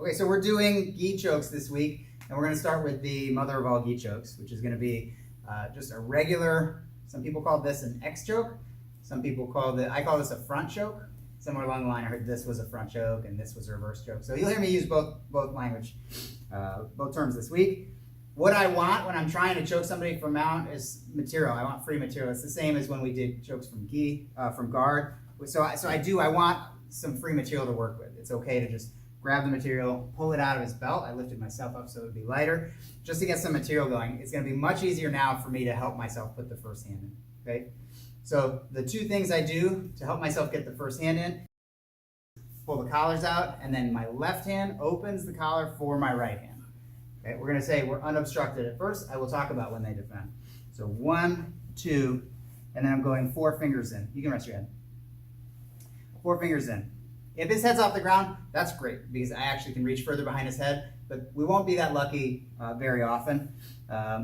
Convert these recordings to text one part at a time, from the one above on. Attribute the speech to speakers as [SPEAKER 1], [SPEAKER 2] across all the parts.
[SPEAKER 1] Okay, so we're doing gi chokes this week, and we're going to start with the mother of all gi chokes, which is going to be just a regular, some people call this an X choke, some people call it, I call this a front choke. Somewhere along the line I heard this was a front choke and this was a reverse choke. So you'll hear me use both terms this week. What I want when I'm trying to choke somebody from mount is material. I want free material. It's the same as when we did chokes from gi, from guard. I want some free material to work with. It's okay to just grab the material, pull it out of his belt. I lifted myself up so it would be lighter, just to get some material going. It's going to be much easier now for me to help myself put the first hand in, okay? So the two things I do to help myself get the first hand in, pull the collars out, and then my left hand opens the collar for my right hand. Okay, we're going to say we're unobstructed at first. I will talk about when they defend. So 1, 2, and then I'm going 4 fingers in. You can rest your head. 4 fingers in. If his head's off the ground, that's great because I actually can reach further behind his head, but we won't be that lucky very often.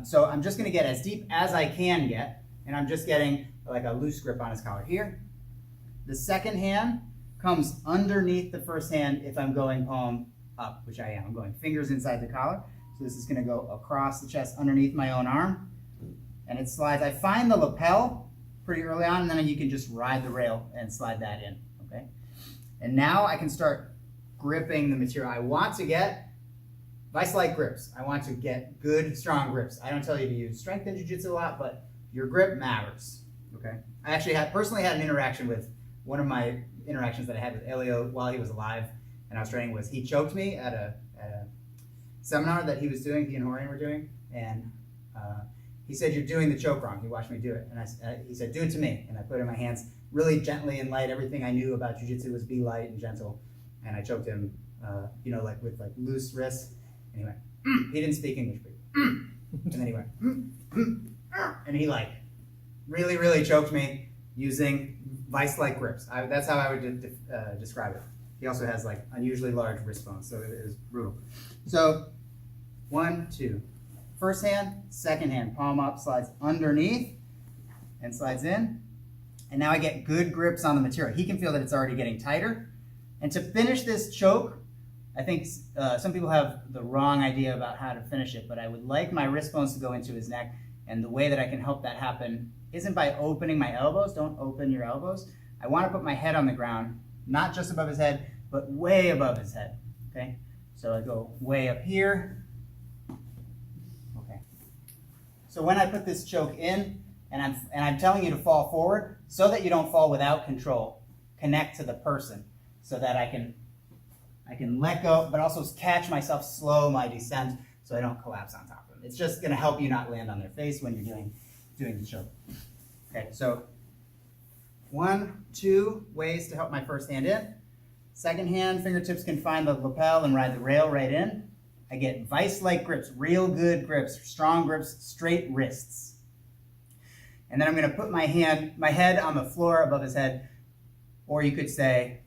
[SPEAKER 1] So I'm just going to get as deep as I can get, and I'm just getting like a loose grip on his collar here. The second hand comes underneath the first hand if I'm going palm up, which I am. I'm going fingers inside the collar. So this is going to go across the chest underneath my own arm, and it slides. I find the lapel pretty early on, and then you can just ride the rail and slide that in, okay? And now I can start gripping the material. I want to get vice-like grips. I want to get good, strong grips. I don't tell you to use strength in jiu-jitsu a lot, but your grip matters, okay? I actually personally had an interaction with, one of my interactions that I had with Helio while he was alive and I was training was he choked me at a seminar that he was doing, he and Horian were doing, and he said, "You're doing the choke wrong." He watched me do it, and he said, "Do it to me." And I put it in my hands really gently and light. Everything I knew about jiu-jitsu was be light and gentle, and I choked him, like with like loose wrists. And he went, he didn't speak English, but and then he went, and he like really, really choked me using vice-like grips. That's how I would describe it. He also has like unusually large wrist bones, so it was brutal. So 1, 2. First hand, second hand, palm up, slides underneath and slides in. And now I get good grips on the material. He can feel that it's already getting tighter. And to finish this choke, I think some people have the wrong idea about how to finish it, but I would like my wrist bones to go into his neck. And the way that I can help that happen isn't by opening my elbows. Don't open your elbows. I want to put my head on the ground, not just above his head, but way above his head, okay? So I go way up here. Okay. So when I put this choke in, and I'm telling you to fall forward, so that you don't fall without control, connect to the person, so that I can let go, but also catch myself, slow my descent, so I don't collapse on top of them. It's just going to help you not land on their face when you're doing the choke. Okay, so 1, 2 ways to help my first hand in. Second hand, fingertips can find the lapel and ride the rail right in. I get vice-like grips, real good grips, strong grips, straight wrists. And then I'm going to put my head on the floor above his head, or you could say,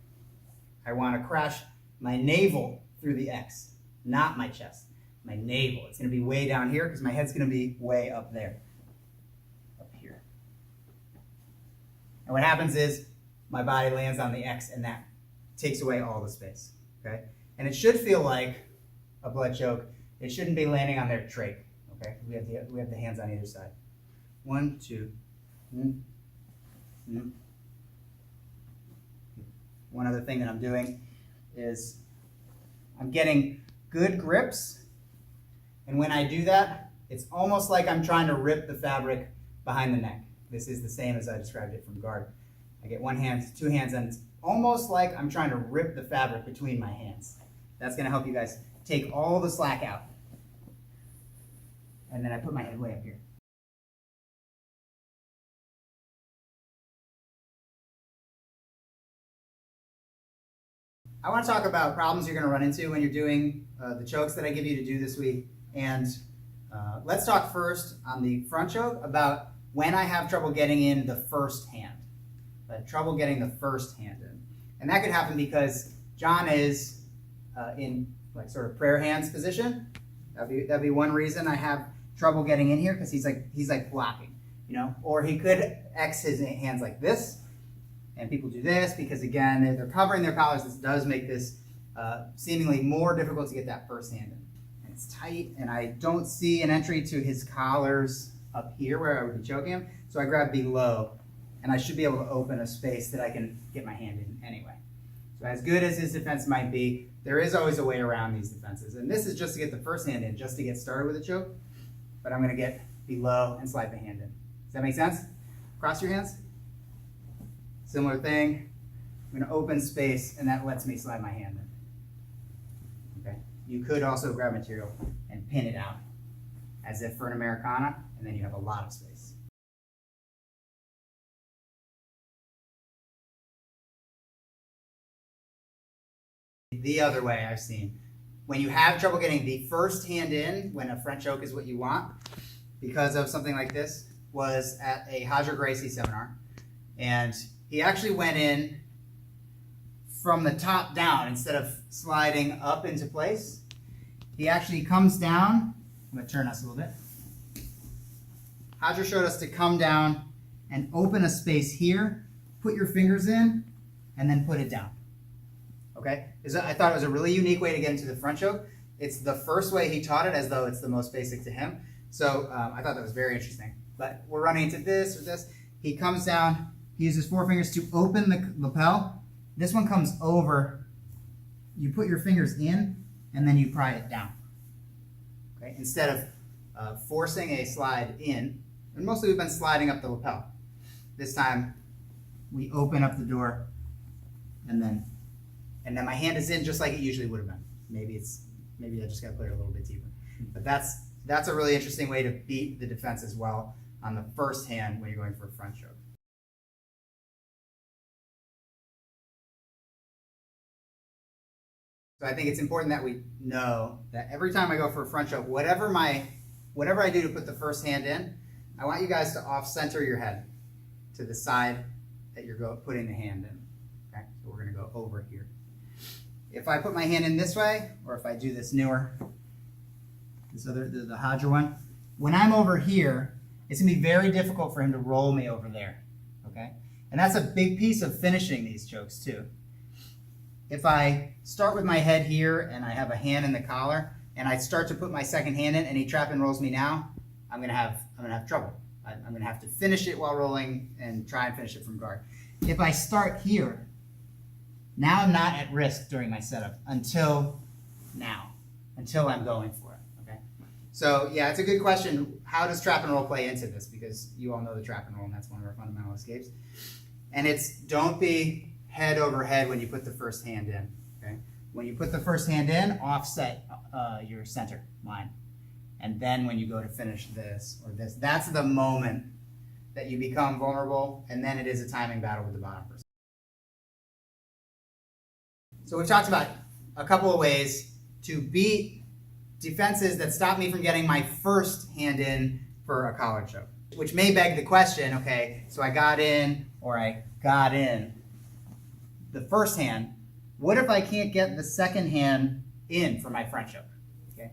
[SPEAKER 1] I want to crash my navel through the X, not my chest, my navel. It's going to be way down here because my head's going to be way up there, up here. And what happens is my body lands on the X, and that takes away all the space, okay? And it should feel like a blood choke. It shouldn't be landing on their trach, okay? We have the hands on either side. 1, 2. One other thing that I'm doing is I'm getting good grips, and when I do that, it's almost like I'm trying to rip the fabric behind the neck. This is the same as I described it from guard. I get 1 hand, 2 hands, and it's almost like I'm trying to rip the fabric between my hands. That's going to help you guys take all the slack out. And then I put my head way up here. I want to talk about problems you're going to run into when you're doing the chokes that I give you to do this week. And let's talk first on the front choke about when I have trouble getting in the first hand. Trouble getting the first hand in. And that could happen because John is in like sort of prayer hands position. That'd be one reason I have trouble getting in here, because he's like blocking, Or he could X his hands like this, and people do this because again they're covering their collars. This does make this seemingly more difficult to get that first hand in. And it's tight, and I don't see an entry to his collars up here where I would be choking him, so I grab below, and I should be able to open a space that I can get my hand in anyway. So as good as his defense might be, there is always a way around these defenses. And this is just to get the first hand in, just to get started with a choke, but I'm gonna get below and slide the hand in. Does that make sense? Cross your hands. Similar thing. I'm gonna open space, and that lets me slide my hand in. Okay. You could also grab material and pin it out, as if for an Americana, and then you have a lot of space. The other way I've seen, when you have trouble getting the first hand in, when a front choke is what you want, because of something like this, was at a Gracie seminar, and he actually went in from the top down instead of sliding up into place. He actually comes down. I'm going to turn us a little bit. Hadra showed us to come down and open a space here, put your fingers in, and then put it down. Okay? I thought it was a really unique way to get into the front choke. It's the first way he taught it, as though it's the most basic to him. So I thought that was very interesting. But we're running into this or this. He comes down. He uses four fingers to open the lapel. This one comes over. You put your fingers in, and then you pry it down. Okay? Instead of forcing a slide in, and mostly we've been sliding up the lapel. This time, we open up the door, and then my hand is in just like it usually would have been. Maybe I just got to put it a little bit deeper. But that's a really interesting way to beat the defense as well on the first hand when you're going for a front choke. So I think it's important that we know that every time I go for a front choke, whatever I do to put the first hand in, I want you guys to off-center your head to the side that you're putting the hand in. Okay, so we're going to go over here. If I put my hand in this way, or if I do this newer, the Hadra one, when I'm over here, it's going to be very difficult for him to roll me over there. Okay, and that's a big piece of finishing these chokes too. If I start with my head here and I have a hand in the collar, and I start to put my second hand in, and he trap and rolls me now, I'm gonna have trouble. I'm gonna have to finish it while rolling and try and finish it from guard. If I start here, now I'm not at risk during my setup until I'm going for it. Okay. So yeah, it's a good question. How does trap and roll play into this? Because you all know the trap and roll, and that's one of our fundamental escapes. And it's don't be head over head when you put the first hand in. Okay. When you put the first hand in, offset your center line. And then when you go to finish this or this, that's the moment that you become vulnerable, and then it is a timing battle with the bottom person. So we've talked about a couple of ways to beat defenses that stop me from getting my first hand in for a collar choke, which may beg the question, okay, so I got in or I got in the first hand, what if I can't get the second hand in for my front choke? Okay,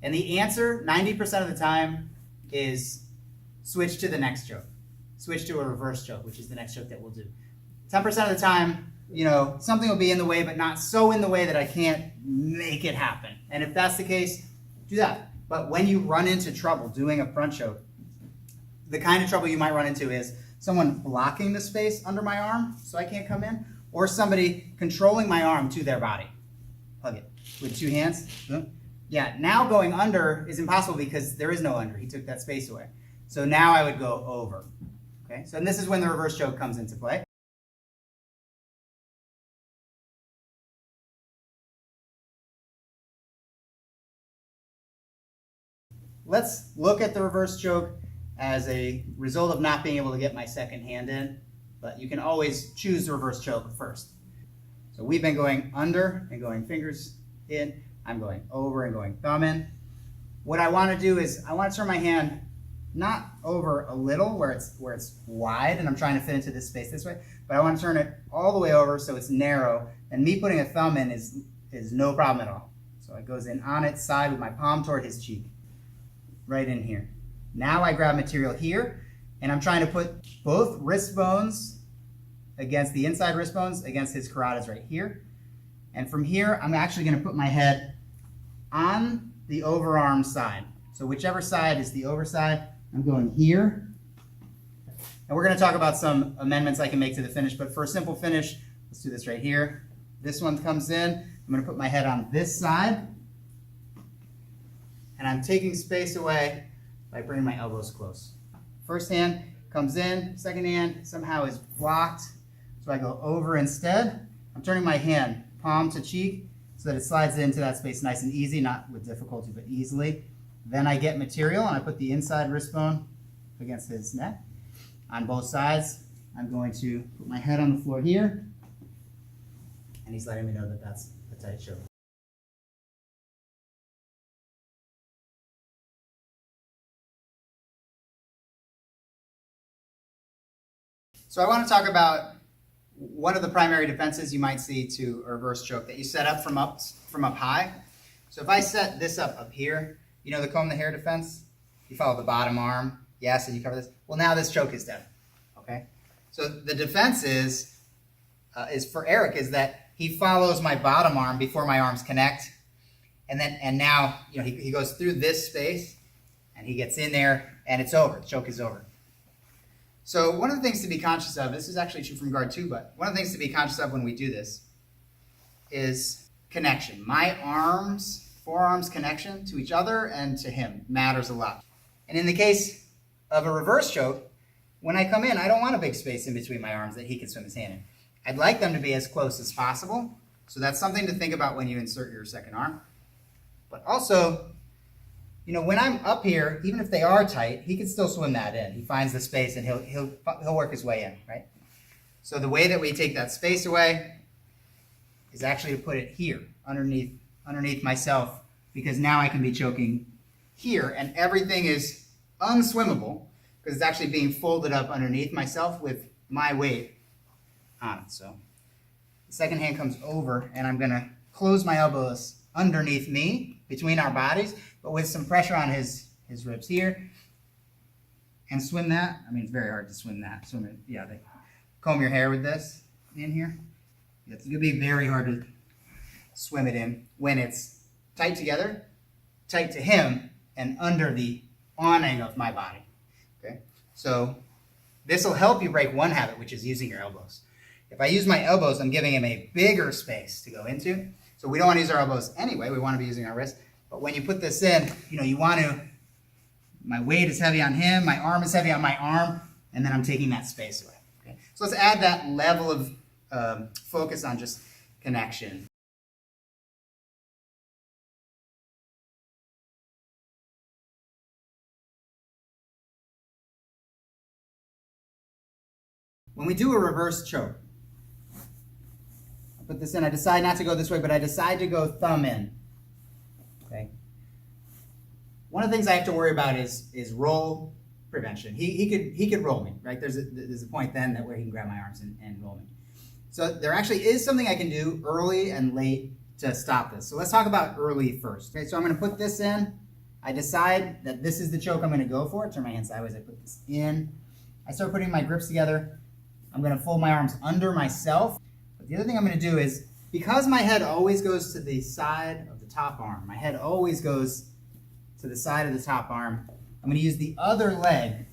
[SPEAKER 1] and the answer 90% of the time is switch to the next choke. Switch to a reverse choke, which is the next choke that we'll do. 10% of the time, something will be in the way, but not so in the way that I can't make it happen. And if that's the case, do that. But when you run into trouble doing a front choke, the kind of trouble you might run into is someone blocking the space under my arm so I can't come in, or somebody controlling my arm to their body. Hug it with two hands. Yeah, now going under is impossible because there is no under. He took that space away. So now I would go over. Okay, so and this is when the reverse choke comes into play. Let's look at the reverse choke as a result of not being able to get my second hand in, but you can always choose the reverse choke first. So we've been going under and going fingers in. I'm going over and going thumb in. What I want to do is I want to turn my hand not over a little where it's wide and I'm trying to fit into this space this way, but I want to turn it all the way over so it's narrow, and me putting a thumb in is no problem at all. So it goes in on its side with my palm toward his cheek, right in here. Now I grab material here, and I'm trying to put both wrist bones against the inside wrist bones against his carotids right here. And from here, I'm actually going to put my head on the overarm side. So whichever side is the overside, I'm going here. And we're going to talk about some amendments I can make to the finish, but for a simple finish, let's do this right here. This one comes in. I'm going to put my head on this side. And I'm taking space away by bringing my elbows close. First hand comes in, second hand somehow is blocked, so I go over instead. I'm turning my hand palm to cheek so that it slides into that space nice and easy, not with difficulty, but easily. Then I get material and I put the inside wrist bone against his neck. On both sides, I'm going to put my head on the floor here, and he's letting me know that that's a tight choke. So I want to talk about one of the primary defenses you might see to a reverse choke that you set up from up high. So if I set this up here, you know the comb the hair defense? You follow the bottom arm, yes, and you cover this. Well, now this choke is dead, okay? So the defense is for Eric is that he follows my bottom arm before my arms connect, and now he goes through this space and he gets in there and it's over. The choke is over. So one of the things to be conscious of, this is actually true from guard too, but one of the things to be conscious of when we do this is connection. My forearms connection to each other and to him matters a lot. And in the case of a reverse choke, when I come in, I don't want a big space in between my arms that he can swim his hand in. I'd like them to be as close as possible. So that's something to think about when you insert your second arm. But also, when I'm up here, even if they are tight, he can still swim that in. He finds the space and he'll work his way in, right? So the way that we take that space away is actually to put it here, underneath myself, because now I can be choking here, and everything is unswimmable because it's actually being folded up underneath myself with my weight on it. So the second hand comes over, and I'm going to close my elbows underneath me, between our bodies, but with some pressure on his ribs here, and swim that. I mean, it's very hard to swim that. They comb your hair with this in here. It's going to be very hard to swim it in when it's tight together, tight to him, and under the awning of my body. Okay, so this will help you break one habit, which is using your elbows. If I use my elbows, I'm giving him a bigger space to go into. So we don't want to use our elbows anyway. We want to be using our wrists. But when you put this in, you want to, my weight is heavy on him, my arm is heavy on my arm, and then I'm taking that space away. Okay? So let's add that level of focus on just connection. When we do a reverse choke, I put this in, I decide not to go this way, but I decide to go thumb in. Okay. One of the things I have to worry about is roll prevention. He could roll me, right? There's a point then where he can grab my arms and roll me. So there actually is something I can do early and late to stop this. So let's talk about early first. Okay, so I'm going to put this in. I decide that this is the choke I'm going to go for. Turn my hand sideways. I put this in. I start putting my grips together. I'm going to fold my arms under myself. But the other thing I'm going to do is, because my head always goes to the side of the top arm, my head always goes to the side of the top arm, I'm going to use the other leg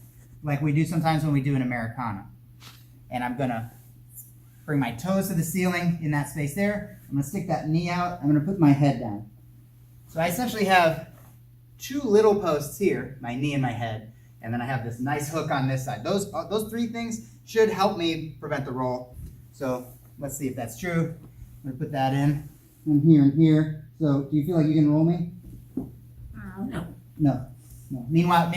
[SPEAKER 1] like we do sometimes when we do an Americana. And I'm going to bring my toes to the ceiling in that space there. I'm going to stick that knee out. I'm going to put my head down. So I essentially have two little posts here, my knee and my head, and then I have this nice hook on this side. Those three things should help me prevent the roll. So let's see if that's true. I'm going to put that in here and here. So do you feel like you can roll me? No. Meanwhile,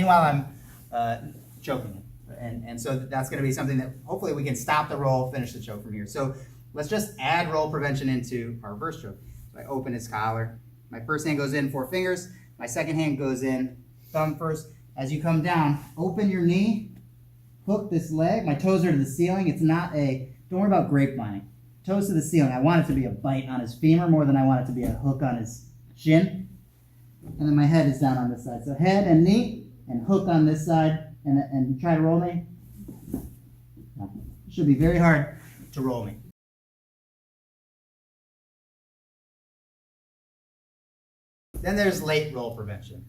[SPEAKER 1] I'm choking him. And so that's going to be something that hopefully we can stop the roll, finish the choke from here. So let's just add roll prevention into our reverse choke. So I open his collar. My first hand goes in 4 fingers. My second hand goes in thumb first. As you come down, open your knee, hook this leg. My toes are to the ceiling. It's not don't worry about grapevine. Toes to the ceiling. I want it to be a bite on his femur more than I want it to be a hook on his shin. And then my head is down on this side. So head and knee and hook on this side and try to roll me. It should be very hard to roll me. Then there's late roll prevention.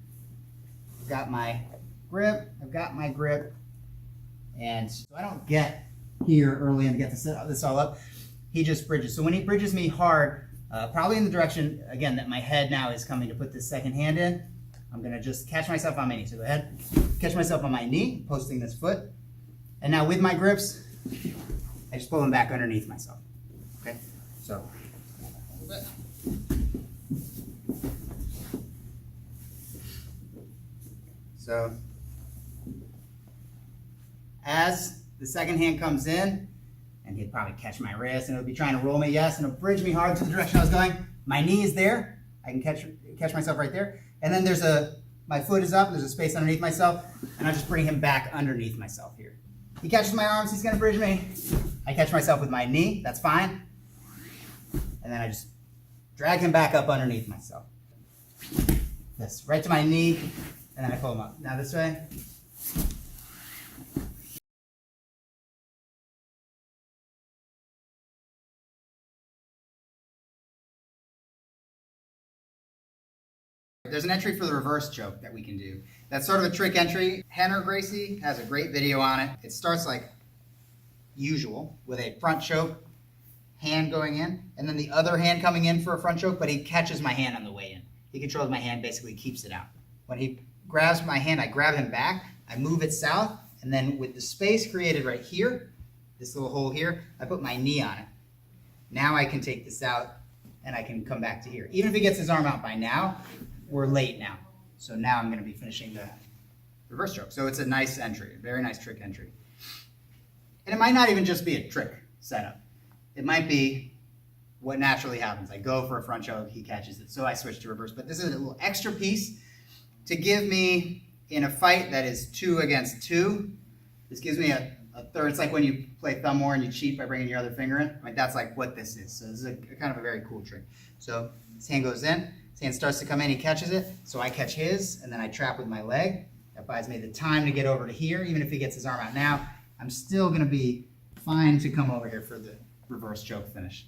[SPEAKER 1] I've got my grip, and so I don't get here early and get this all up. He just bridges. So when he bridges me hard, probably in the direction, again, that my head now is coming to put this second hand in, I'm gonna just catch myself on my knee. So go ahead, catch myself on my knee, posting this foot. And now with my grips, I just pull them back underneath myself. Okay, so a little bit. So as the second hand comes in, and he'd probably catch my wrist and he'll be trying to roll me, yes, and he'll bridge me hard to the direction I was going. My knee is there. I can catch myself right there. And then my foot is up, there's a space underneath myself, and I just bring him back underneath myself here. He catches my arms, he's gonna bridge me. I catch myself with my knee, that's fine. And then I just drag him back up underneath myself. This, right to my knee, and then I pull him up. Now this way. There's an entry for the reverse choke that we can do. That's sort of a trick entry. Henner Gracie has a great video on it. It starts like usual with a front choke, hand going in, and then the other hand coming in for a front choke, but he catches my hand on the way in. He controls my hand, basically keeps it out. When he grabs my hand, I grab him back, I move it south, and then with the space created right here, this little hole here, I put my knee on it. Now I can take this out and I can come back to here. Even if he gets his arm out by now, we're late now. So now I'm going to be finishing the reverse choke. So it's a nice entry, a very nice trick entry. And it might not even just be a trick setup. It might be what naturally happens. I go for a front choke, he catches it, so I switch to reverse. But this is a little extra piece to give me, in a fight that is 2 against 2, this gives me a third. It's like when you play thumb war and you cheat by bringing your other finger in. Like that's like what this is. So this is a kind of a very cool trick. So his hand goes in, his hand starts to come in, he catches it, so I catch his, and then I trap with my leg. That buys me the time to get over to here. Even if he gets his arm out now, I'm still gonna be fine to come over here for the reverse choke finish.